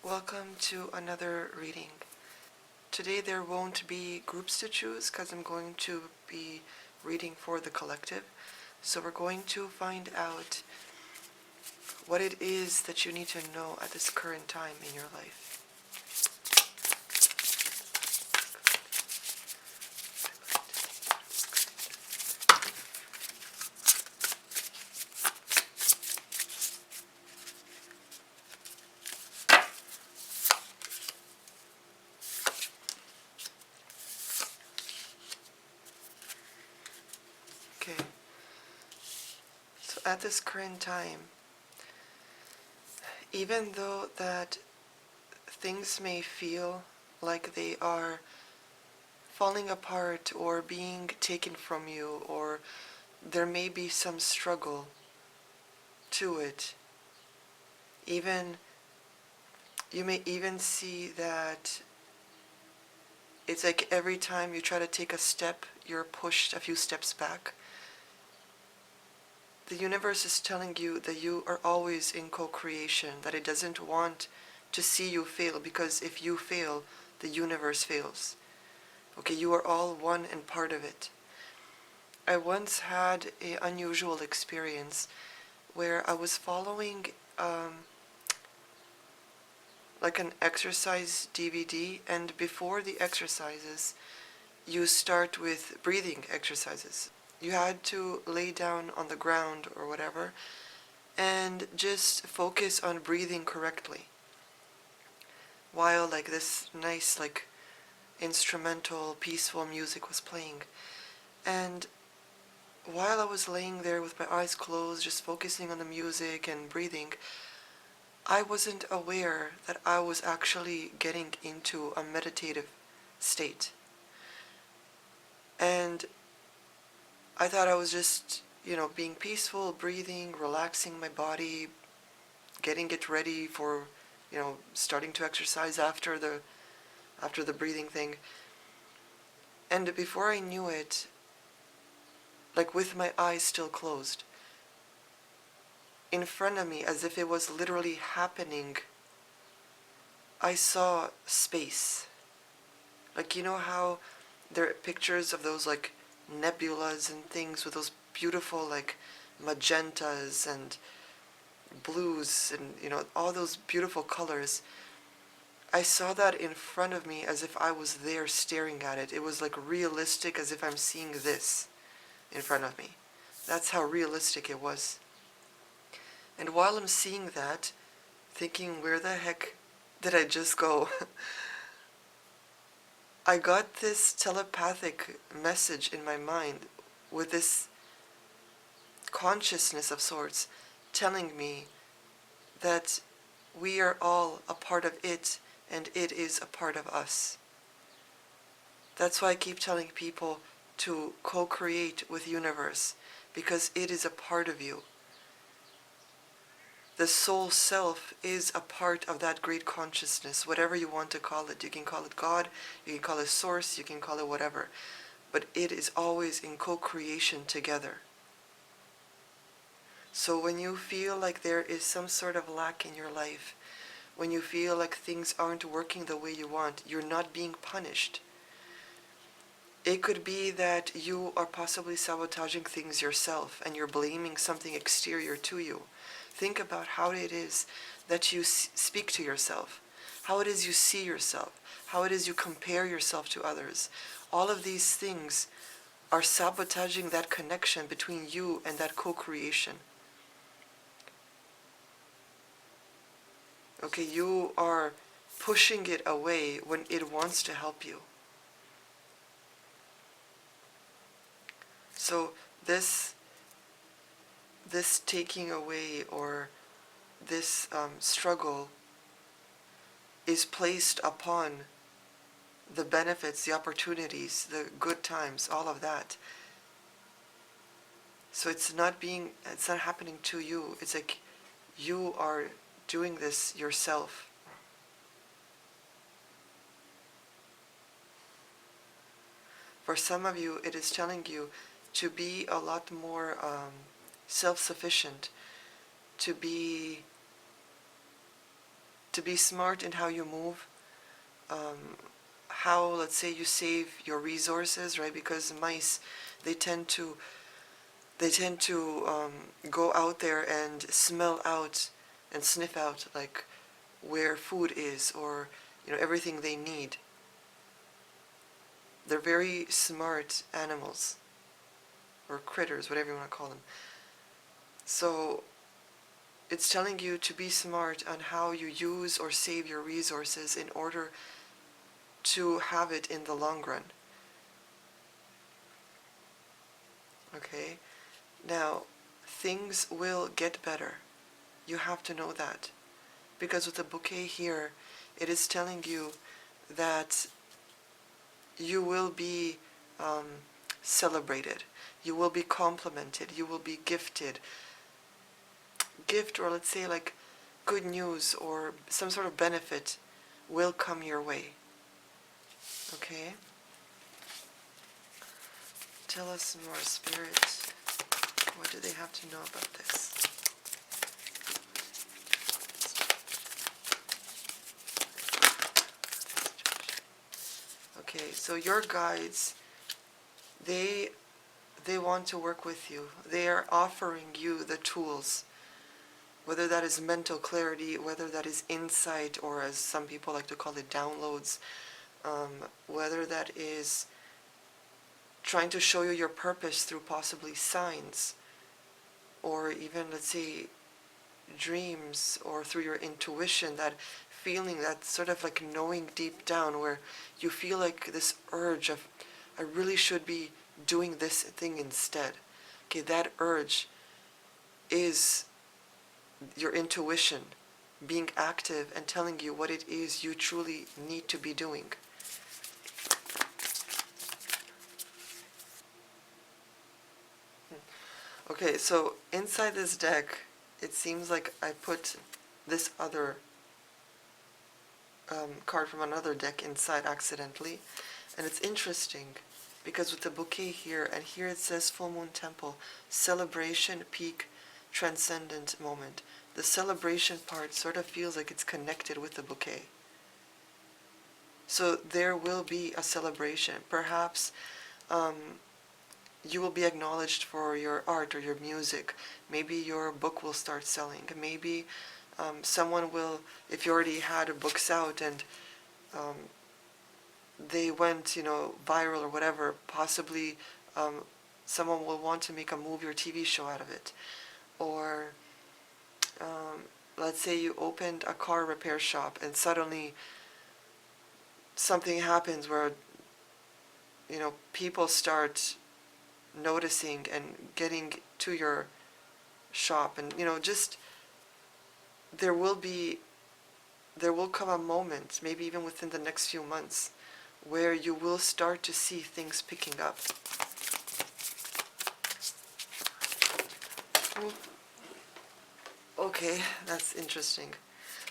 Welcome to another reading. Today there won't be groups to choose because I'm going to be reading for the collective. So we're going to find out what it is that you need to know at this current time in your life. Okay. So at this current time, even though that things may feel like they are falling apart or being taken from you, or there may be some struggle to it, even you may even see that it's like every time you try to take a step, you're pushed a few steps back. The universe is telling you that you are always in co-creation, that it doesn't want to see you fail, because if you fail, the universe fails. Okay, you are all one and part of it. I once had an unusual experience where I was following like an exercise DVD, and before the exercises, you start with breathing exercises. You had to lay down on the ground or whatever and just focus on breathing correctly while like this nice like instrumental peaceful music was playing. And while I was laying there with my eyes closed, just focusing on the music and breathing, I wasn't aware that I was actually getting into a meditative state. And I thought I was just, being peaceful, breathing, relaxing my body, getting it ready for, starting to exercise after the breathing thing. And before I knew it, like with my eyes still closed, in front of me, as if it was literally happening, I saw space. Like, you know how there are pictures of those like nebulas and things with those beautiful like magentas and blues and all those beautiful colors. I saw that in front of me as if I was there staring at it. It was like realistic, as if I'm seeing this in front of me. That's how realistic it was. And while I'm seeing that, thinking, where the heck did I just go? I got this telepathic message in my mind with this consciousness of sorts telling me that we are all a part of it and it is a part of us. That's why I keep telling people to co-create with universe, because it is a part of you. The soul self is a part of that great consciousness, whatever you want to call it. You can call it God, you can call it source, you can call it whatever. But it is always in co-creation together. So when you feel like there is some sort of lack in your life, when you feel like things aren't working the way you want, you're not being punished. It could be that you are possibly sabotaging things yourself and you're blaming something exterior to you. Think about how it is that you speak to yourself, how it is you see yourself, how it is you compare yourself to others. All of these things are sabotaging that connection between you and that co-creation. Okay, you are pushing it away when it wants to help you. So this taking away or this struggle is placed upon the benefits, the opportunities, the good times, all of that. So it's not happening to you. It's like you are doing this yourself. For some of you, it is telling you to be a lot more self-sufficient, to be to be smart in how you move, how, let's say, you save your resources, right? Because mice, they tend to go out there and smell out and sniff out like where food is, or everything they need. They're very smart animals, or critters, whatever you want to call them. So it's telling you to be smart on how you use or save your resources in order to have it in the long run. Okay? Now, things will get better. You have to know that. Because with the bouquet here, it is telling you that you will be celebrated. You will be complimented. You will be gifted. Gift, or let's say like good news or some sort of benefit will come your way. Okay? Tell us more, Spirit. What do they have to know about this? Okay, so your guides, they want to work with you. They are offering you the tools, whether that is mental clarity, whether that is insight, or as some people like to call it, downloads, whether that is trying to show you your purpose through possibly signs, or even, let's say, dreams, or through your intuition, that feeling, that sort of like knowing deep down where you feel like this urge of, I really should be doing this thing instead. Okay, that urge is your intuition being active and telling you what it is you truly need to be doing. Okay, so inside this deck, it seems like I put this other card from another deck inside accidentally. And it's interesting because with the bouquet here, and here it says Full Moon Temple, celebration, peak, transcendent moment. The celebration part sort of feels like it's connected with the bouquet. So there will be a celebration. Perhaps you will be acknowledged for your art or your music. Maybe your book will start selling. Maybe someone will, if you already had books out and they went, viral or whatever, possibly someone will want to make a movie or TV show out of it. Or let's say you opened a car repair shop and suddenly something happens where, people start noticing and getting to your shop, and just there will come a moment, maybe even within the next few months, where you will start to see things picking up. Okay, that's interesting.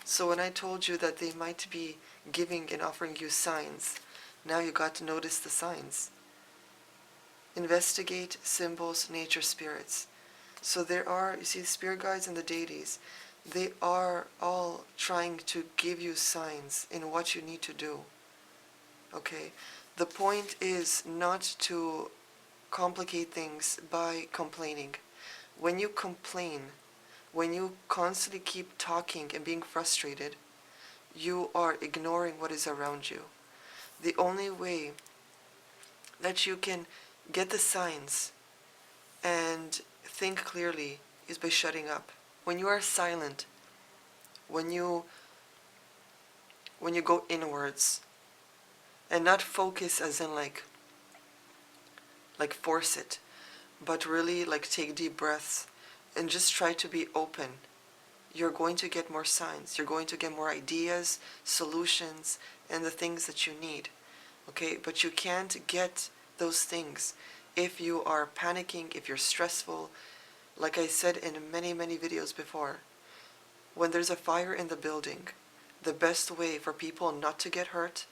So when I told you that they might be giving and offering you signs, now you got to notice the signs. Investigate symbols, nature, spirits. So there are, you see, the spirit guides and the deities, they are all trying to give you signs in what you need to do. Okay? The point is not to complicate things by complaining. When you complain, when you constantly keep talking and being frustrated, you are ignoring what is around you. The only way that you can get the signs and think clearly is by shutting up. When you are silent, when you go inwards, and not focus as in like force it, but really like take deep breaths and just try to be open, you're going to get more signs. You're going to get more ideas, solutions, and the things that you need. Okay, but you can't get those things if you are panicking, if you're stressful. Like I said in many, many videos before, when there's a fire in the building, the best way for people not to get hurt,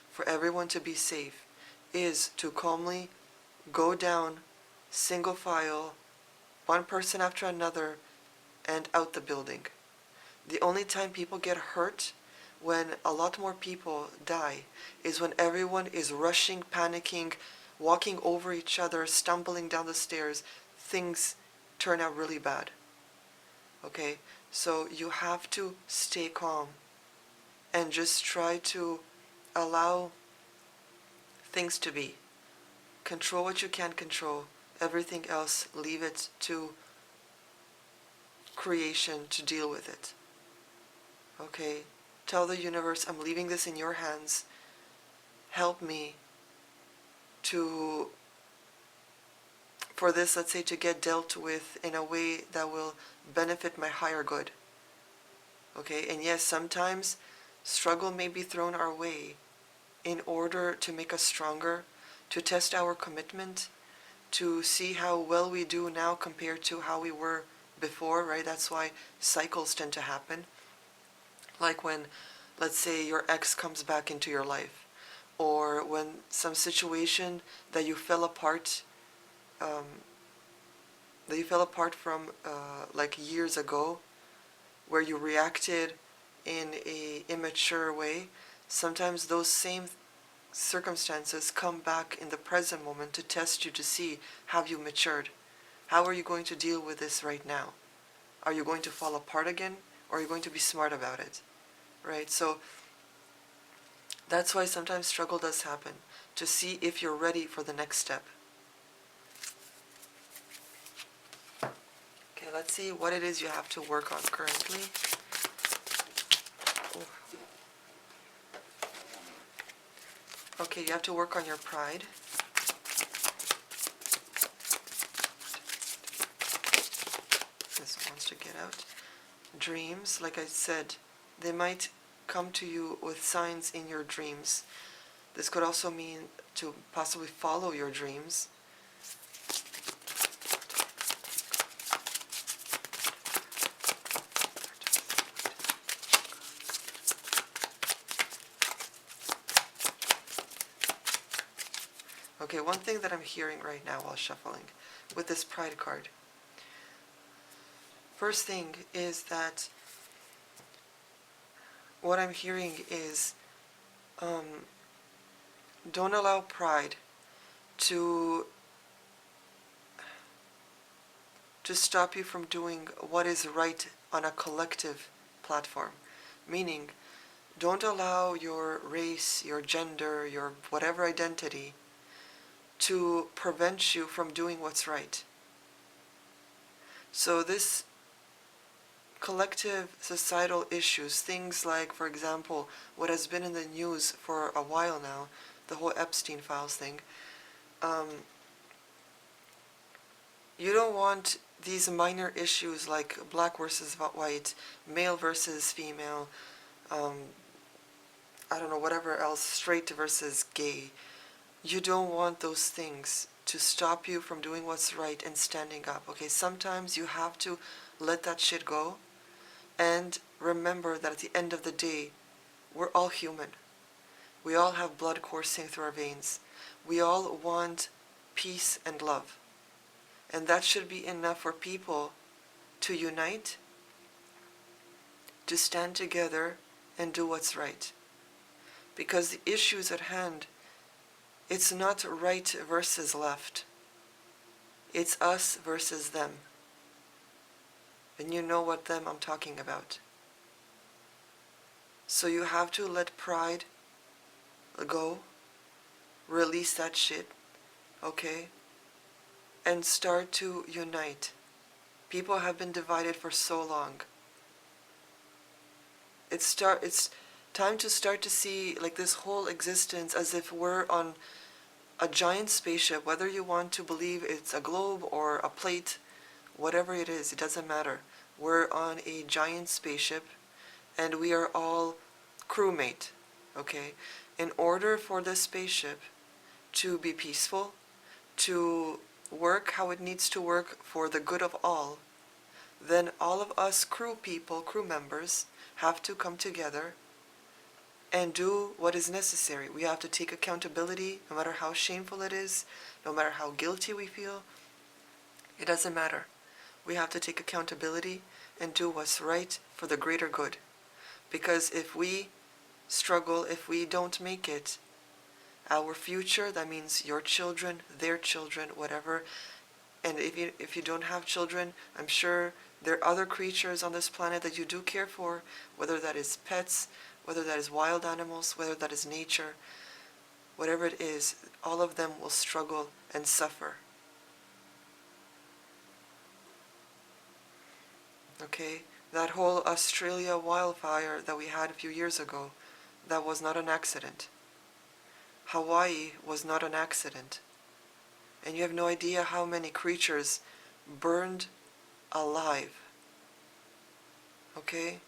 for everyone to be safe, is to calmly go down, single file, one person after another, and out the building. The only time people get hurt when a lot more people die, is when everyone is rushing, panicking, walking over each other, stumbling down the stairs. Things turn out really bad. Okay? So you have to stay calm and just try to allow things to be. Control what you can control. Everything else, leave it to creation to deal with it. Okay? Tell the universe, I'm leaving this in your hands. Help me to, for this, let's say, to get dealt with in a way that will benefit my higher good. Okay? And yes, sometimes struggle may be thrown our way in order to make us stronger, to test our commitment, to see how well we do now compared to how we were before, right? That's why cycles tend to happen. Like when, let's say, your ex comes back into your life, or when some situation that you fell apart, from like years ago, where you reacted in a immature way. Sometimes those same circumstances come back in the present moment to test you, to see, have you matured? How are you going to deal with this right now? Are you going to fall apart again, or are you going to be smart about it? Right? So that's why sometimes struggle does happen, to see if you're ready for the next step. Okay, let's see what it is you have to work on currently. Okay, you have to work on your pride. This wants to get out. Dreams, like I said, they might come to you with signs in your dreams. This could also mean to possibly follow your dreams. Okay, one thing that I'm hearing right now while shuffling with this pride card. First thing is that what I'm hearing is don't allow pride to stop you from doing what is right on a collective platform. Meaning, don't allow your race, your gender, your whatever identity to prevent you from doing what's right. So this collective societal issues, things like, for example, what has been in the news for a while now, the whole Epstein files thing, you don't want these minor issues like black versus white, male versus female, I don't know, whatever else, straight versus gay. You don't want those things to stop you from doing what's right and standing up. Okay, sometimes you have to let that shit go and remember that at the end of the day, we're all human. We all have blood coursing through our veins. We all want peace and love. And that should be enough for people to unite, to stand together and do what's right. Because the issues at hand, it's not right versus left. It's us versus them. And you know what them I'm talking about. So you have to let pride go, release that shit, okay? And start to unite. People have been divided for so long. It's time to start to see like this whole existence as if we're on a giant spaceship, whether you want to believe it's a globe or a plate, whatever it is, it doesn't matter. We're on a giant spaceship and we are all crewmate, okay? In order for this spaceship to be peaceful, to work how it needs to work for the good of all, then all of us crew people, crew members, have to come together and do what is necessary. We have to take accountability, no matter how shameful it is, no matter how guilty we feel. It doesn't matter. We have to take accountability and do what's right for the greater good. Because if we struggle if we don't make it. Our future, that means your children, their children, whatever. And if you don't have children, I'm sure there are other creatures on this planet that you do care for, whether that is pets, whether that is wild animals, whether that is nature, whatever it is, all of them will struggle and suffer. Okay? That whole Australia wildfire that we had a few years ago, that was not an accident. Hawaii was not an accident. And you have no idea how many creatures burned alive. Okay?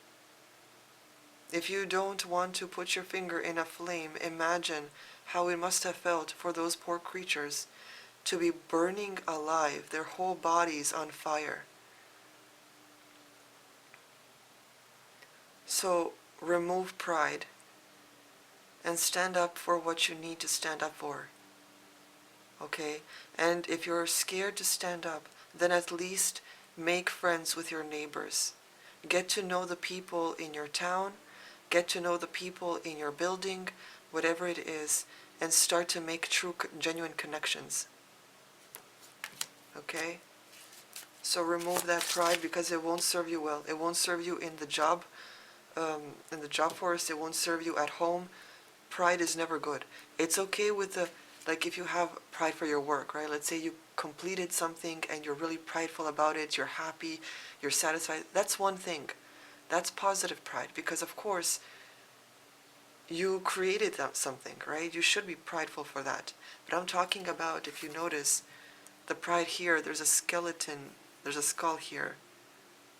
If you don't want to put your finger in a flame, imagine how it must have felt for those poor creatures to be burning alive, their whole bodies on fire. So remove pride and stand up for what you need to stand up for. Okay? And if you're scared to stand up, then at least make friends with your neighbors. Get to know the people in your town, get to know the people in your building, whatever it is, and start to make true, genuine connections. Okay? So remove that pride, because it won't serve you well. It won't serve you in the job force. It won't serve you at home. Pride is never good. It's okay with like if you have pride for your work, right? Let's say you completed something and you're really prideful about it, you're happy, you're satisfied. That's one thing. That's positive pride, because of course you created something, right? You should be prideful for that. But I'm talking about, if you notice, the pride here, there's a skeleton, there's a skull here,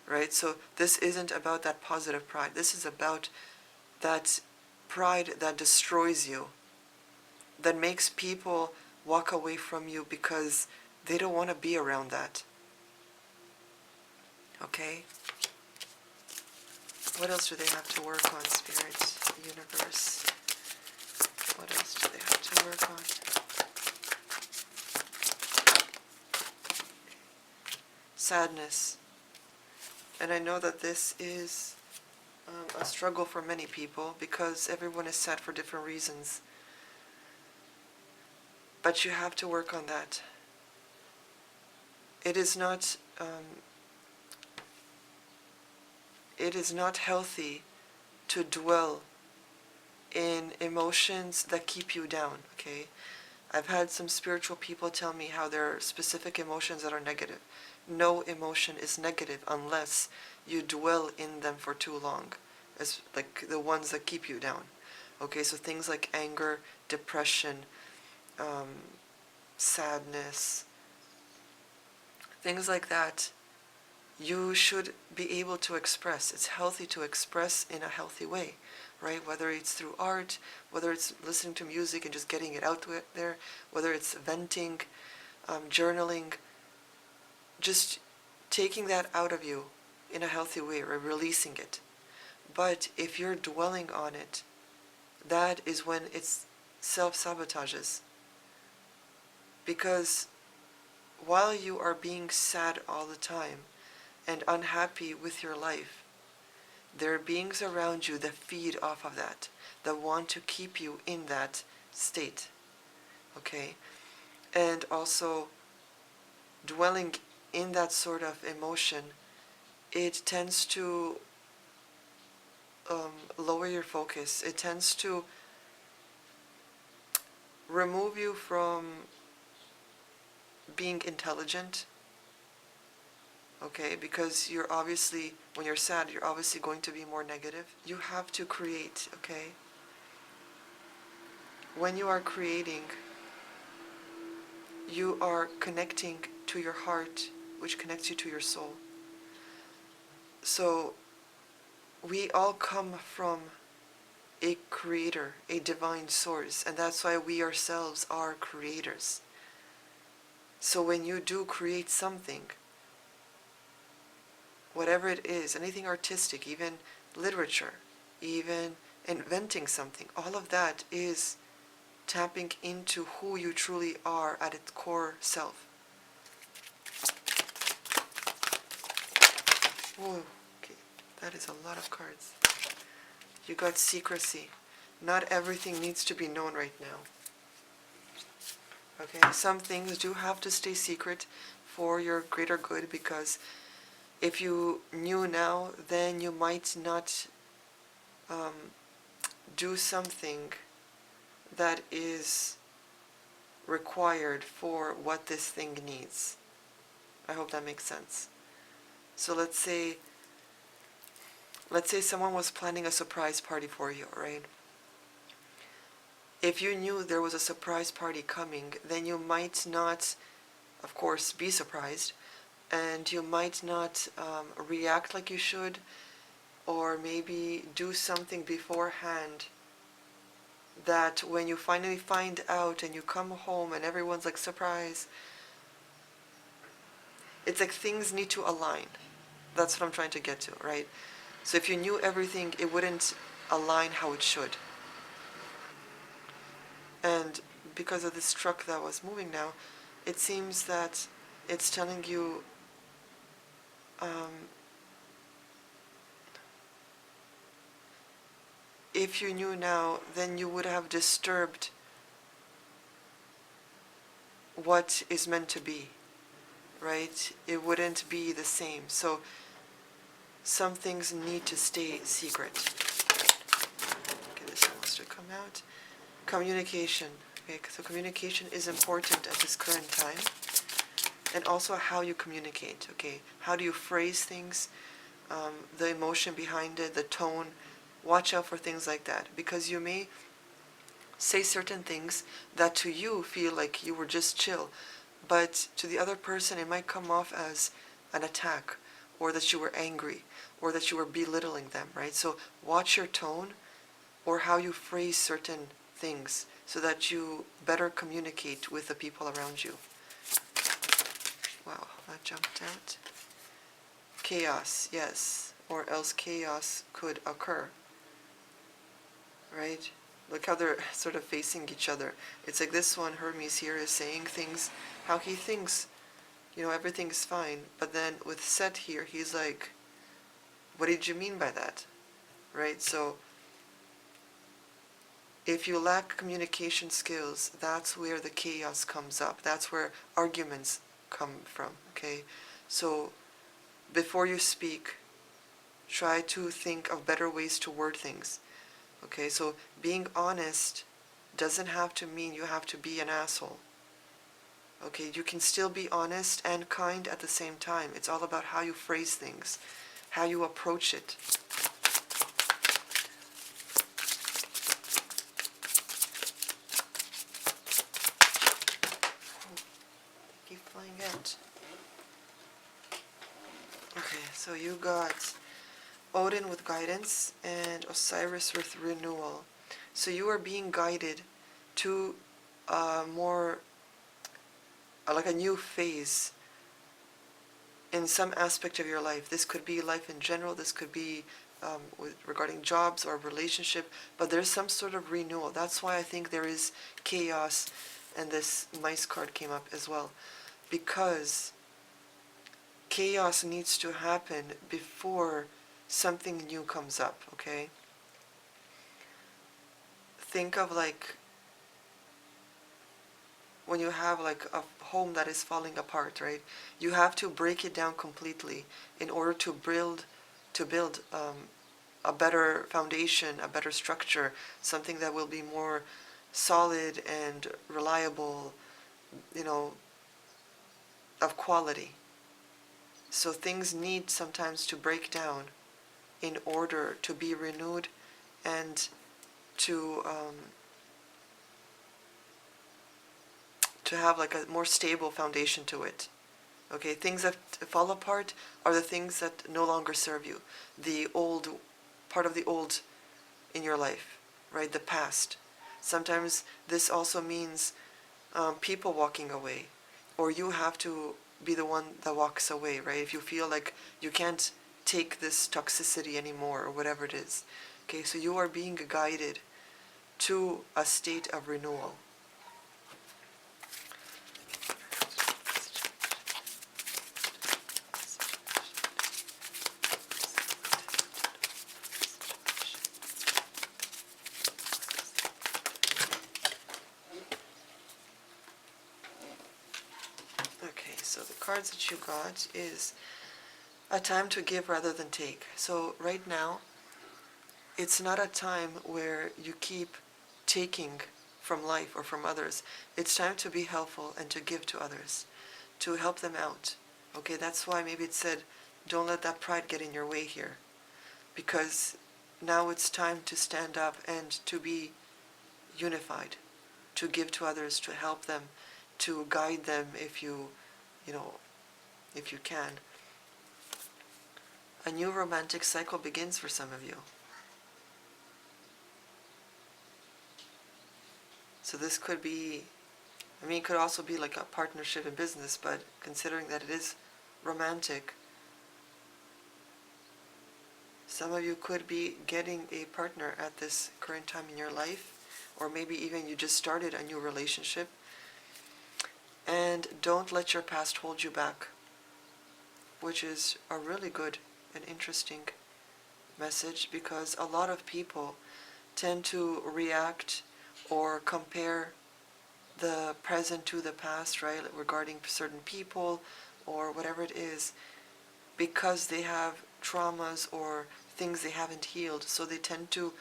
right? So this isn't about that positive pride. This is about that pride that destroys you, that makes people walk away from you because they don't want to be around that. Okay? What else do they have to work on, Spirit, Universe? What else do they have to work on? Sadness. And I know that this is a struggle for many people, because everyone is sad for different reasons. But you have to work on that. It is not healthy to dwell in emotions that keep you down, okay? I've had some spiritual people tell me how there are specific emotions that are negative. No emotion is negative unless you dwell in them for too long, as like the ones that keep you down. Okay, so things like anger, depression, sadness, things like that, you should be able to express. It's healthy to express in a healthy way, right? Whether it's through art, whether it's listening to music and just getting it out there, whether it's venting, journaling, just taking that out of you in a healthy way, or releasing it. But if you're dwelling on it, that is when it's self-sabotages. Because while you are being sad all the time and unhappy with your life, there are beings around you that feed off of that want to keep you in that state. Okay? And also, dwelling in that sort of emotion, it tends to lower your focus. It tends to remove you from being intelligent. Okay, because you're obviously, when you're sad, you're obviously going to be more negative. You have to create, okay? When you are creating, you are connecting to your heart, which connects you to your soul. So, we all come from a creator, a divine source, and that's why we ourselves are creators. So when you do create something, whatever it is, anything artistic, even literature, even inventing something, all of that is tapping into who you truly are at its core self. Whoa, okay, that is a lot of cards. You got secrecy. not everything needs to be known right now. Okay, some things do have to stay secret for your greater good, because if you knew now, then you might not do something that is required for what this thing needs. I hope that makes sense. So let's say someone was planning a surprise party for you, right? If you knew there was a surprise party coming, then you might not, of course, be surprised, and you might not react like you should, or maybe do something beforehand that when you finally find out and you come home and everyone's like, surprise, it's like things need to align. That's what I'm trying to get to, right? So if you knew everything, it wouldn't align how it should. And because of this truck that was moving now, it seems that it's telling you if you knew now, then you would have disturbed what is meant to be, right? It wouldn't be the same. So some things need to stay secret. Okay, this one wants to come out. Communication. Okay, so communication is important at this current time. And also how you communicate, okay? How do you phrase things? The emotion behind it, the tone. Watch out for things like that, because you may say certain things that to you feel like you were just chill, but to the other person it might come off as an attack, or that you were angry, or that you were belittling them, right? So watch your tone or how you phrase certain things so that you better communicate with the people around you. Wow, that jumped out. Chaos, yes, or else chaos could occur, right? Look how they're sort of facing each other. It's like this one, Hermes here, is saying things how he thinks, everything's fine. But then with Set here, he's like, what did you mean by that? Right? So if you lack communication skills, that's where the chaos comes up. That's where arguments come from, okay? So before you speak, try to think of better ways to word things. Okay, so being honest doesn't have to mean you have to be an asshole. Okay, you can still be honest and kind at the same time. It's all about how you phrase things, how you approach it. They keep flying out. Okay, so you got Odin with guidance and Osiris with renewal. So you are being guided to more like a new phase in some aspect of your life. This could be life in general, this could be regarding jobs or relationship, but there's some sort of renewal. That's why I think there is chaos, and this mice card came up as well, because chaos needs to happen before something new comes up, okay? Think of like when you have like a home that is falling apart, right? You have to break it down completely in order to build a better foundation, a better structure, something that will be more solid and reliable, of quality. So things need sometimes to break down in order to be renewed and to have like a more stable foundation to it. Okay, things that fall apart are the things that no longer serve you. The old, part of the old in your life, right? The past. Sometimes this also means people walking away, or you have to be the one that walks away, right? If you feel like you can't take this toxicity anymore, or whatever it is. Okay, so you are being guided to a state of renewal. so the cards that you got is a time to give rather than take. So right now, it's not a time where you keep taking from life or from others. It's time to be helpful and to give to others, to help them out. Okay, that's why maybe it said, don't let that pride get in your way here. Because now it's time to stand up and to be unified, to give to others, to help them, to guide them if if you can. A new romantic cycle begins for some of you. So this could be, it could also be like a partnership in business, but considering that it is romantic, some of you could be getting a partner at this current time in your life, or maybe even you just started a new relationship. And don't let your past hold you back, which is a really good and interesting message, because a lot of people tend to react or compare the present to the past, right, regarding certain people or whatever it is, because they have traumas or things they haven't healed, so they tend to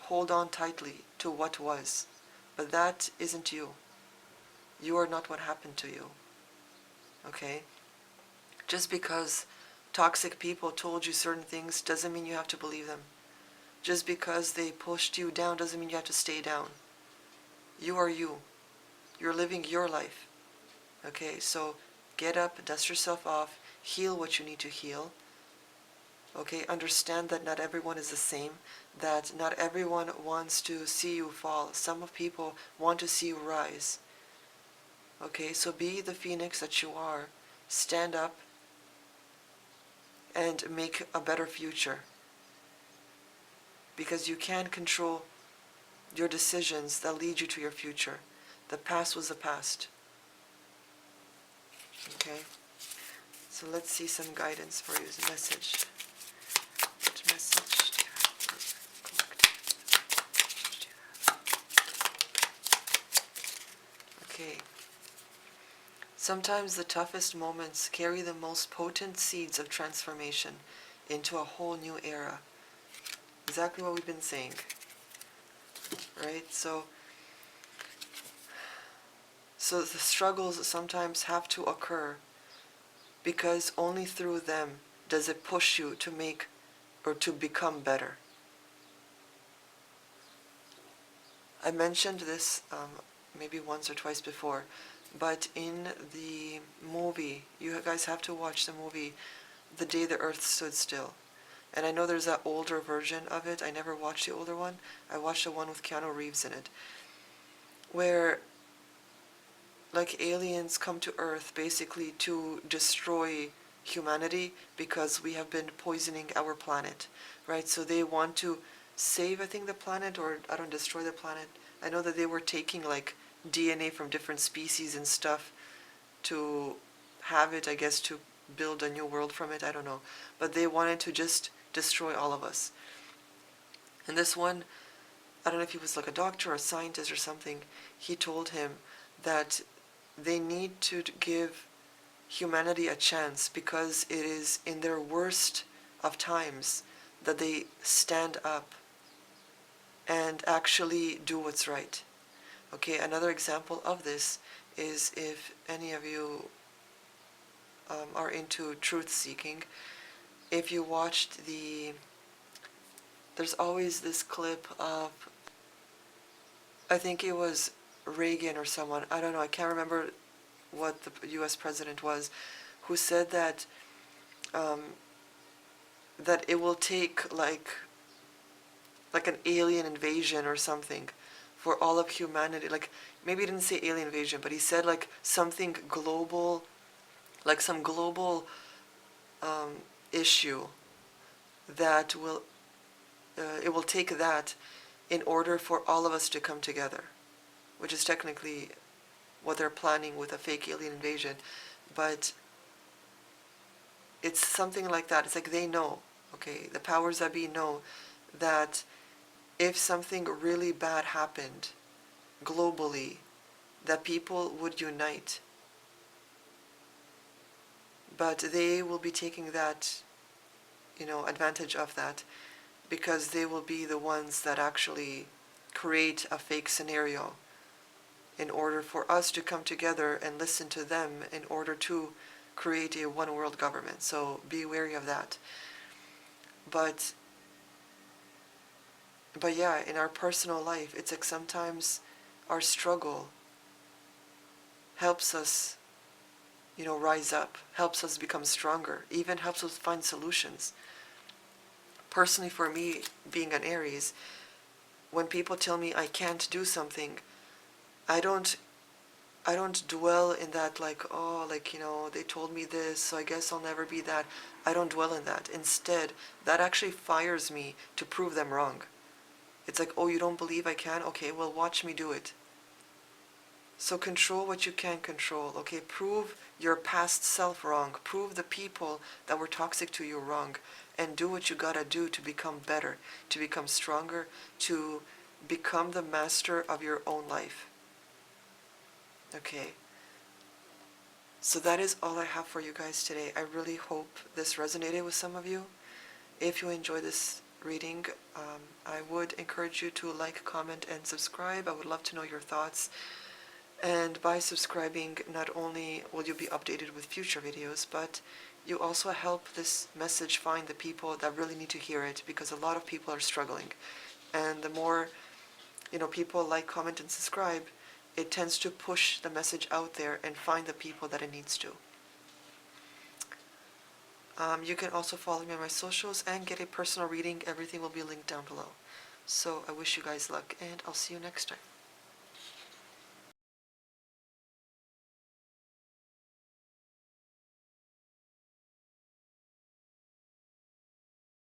hold on tightly to what was. But that isn't you. You are not what happened to you. Okay? Just because toxic people told you certain things doesn't mean you have to believe them. Just because they pushed you down doesn't mean you have to stay down. You are you. You're living your life. Okay, so get up, dust yourself off, heal what you need to heal. Okay, understand that not everyone is the same, that not everyone wants to see you fall. Some of people want to see you rise. Okay, so be the phoenix that you are. Stand up and make a better future. Because you can control your decisions that lead you to your future. The past was the past. Okay? So let's see some guidance for you as a message. What message do you have for collective? Okay. Sometimes the toughest moments carry the most potent seeds of transformation into a whole new era. Exactly what we've been saying. Right? So the struggles sometimes have to occur, because only through them does it push you to make or to become better. I mentioned this maybe once or twice before, but in the movie, you guys have to watch the movie The Day the Earth Stood Still. And I know there's that older version of it. I never watched the older one. I watched the one with Keanu Reeves in it, where like aliens come to Earth basically to destroy humanity because we have been poisoning our planet, right? So they want to save, I think, the planet, or I don't destroy the planet. I know that they were taking like DNA from different species and stuff to have it, I guess, to build a new world from it. I don't know. But they wanted to just destroy all of us. And this one, I don't know if he was like a doctor or a scientist or something, he told him that they need to give humanity a chance, because it is in their worst of times that they stand up and actually do what's right. Okay, another example of this is, if any of you are into truth seeking, if you watched there's always this clip of, I think it was Reagan or someone, I don't know, I can't remember what the U.S. president was, who said that that it will take like an alien invasion or something for all of humanity. Like, maybe he didn't say alien invasion, but he said like something global, like some global issue that will it will take that in order for all of us to come together, which is technically what they're planning with a fake alien invasion. But it's something like that. It's like they know, okay, the powers that be know that if something really bad happened globally, that people would unite but they will be taking that, advantage of that, because they will be the ones that actually create a fake scenario in order for us to come together and listen to them in order to create a one world government. So be wary of that. But yeah, in our personal life, it's like sometimes our struggle helps us, rise up, helps us become stronger, even helps us find solutions. Personally, for me, being an Aries, when people tell me I can't do something, I don't I don't dwell in that like, oh, like, they told me this, so I guess I'll never be that. I don't dwell in that. Instead, that actually fires me to prove them wrong. It's like, oh, you don't believe I can? Okay, well, watch me do it. So control what you can control, okay? Prove your past self wrong. Prove the people that were toxic to you wrong. And do what you gotta do to become better, to become stronger, to become the master of your own life. Okay? So that is all I have for you guys today. I really hope this resonated with some of you. If you enjoyed this reading, I would encourage you to like, comment, and subscribe. I would love to know your thoughts. And by subscribing, not only will you be updated with future videos, but you also help this message find the people that really need to hear it, because a lot of people are struggling. And the more, people like, comment, and subscribe, it tends to push the message out there and find the people that it needs to. You can also follow me on my socials and get a personal reading. Everything will be linked down below. So I wish you guys luck, and I'll see you next time.